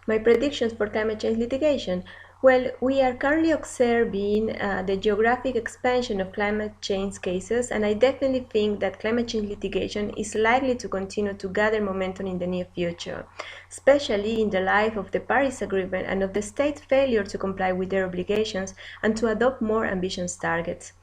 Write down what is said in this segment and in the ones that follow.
My predictions for climate change litigation. Well, we are currently observing the geographic expansion of climate change cases, and I definitely think that climate change litigation is likely to continue to gather momentum in the near future, especially in the light of the Paris Agreement and of the state's failure to comply with their obligations and to adopt more ambitious targets.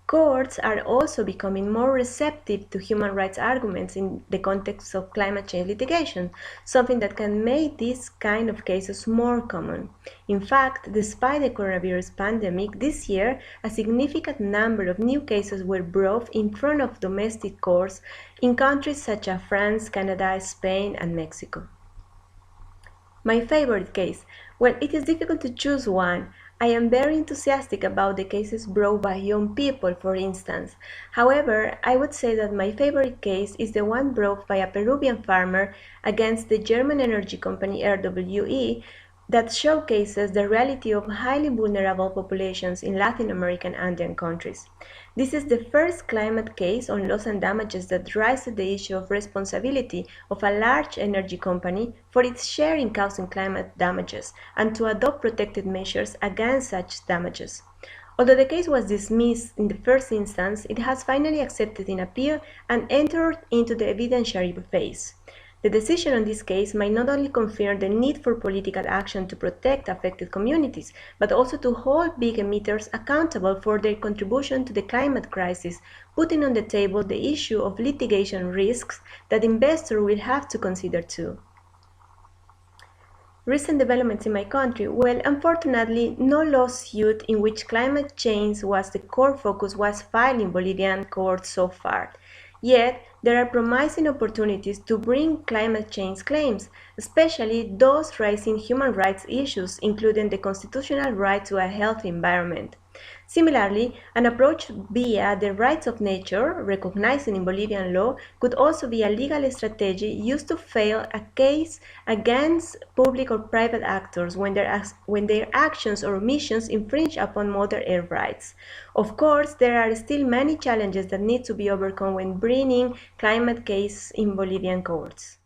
Courts are also becoming more receptive to human rights arguments in the context of climate change litigation, something that can make these kind of cases more common. In fact, despite the coronavirus pandemic, this year a significant number of new cases were brought in front of domestic courts in countries such as France, Canada, Spain, and Mexico. My favorite case. Well, it is difficult to choose one. I am very enthusiastic about the cases brought by young people, for instance. However, I would say that my favorite case is the one brought by a Peruvian farmer against the German energy company RWE that showcases the reality of highly vulnerable populations in Latin American Andean countries. This is the first climate case on loss and damages that raises the issue of responsibility of a large energy company for its share in causing climate damages and to adopt protective measures against such damages. Although the case was dismissed in the first instance, it has finally accepted in appeal and entered into the evidentiary phase. The decision on this case might not only confirm the need for political action to protect affected communities, but also to hold big emitters accountable for their contribution to the climate crisis, putting on the table the issue of litigation risks that investors will have to consider too. Recent developments in my country. Well, unfortunately, no lawsuit in which climate change was the core focus was filed in Bolivian courts so far. Yet, there are promising opportunities to bring climate change claims, especially those raising human rights issues, including the constitutional right to a healthy environment. Similarly, an approach via the rights of nature, recognized in Bolivian law, could also be a legal strategy used to file a case against public or private actors when their actions or omissions infringe upon Mother Earth rights. Of course, there are still many challenges that need to be overcome when bringing climate cases in Bolivian courts.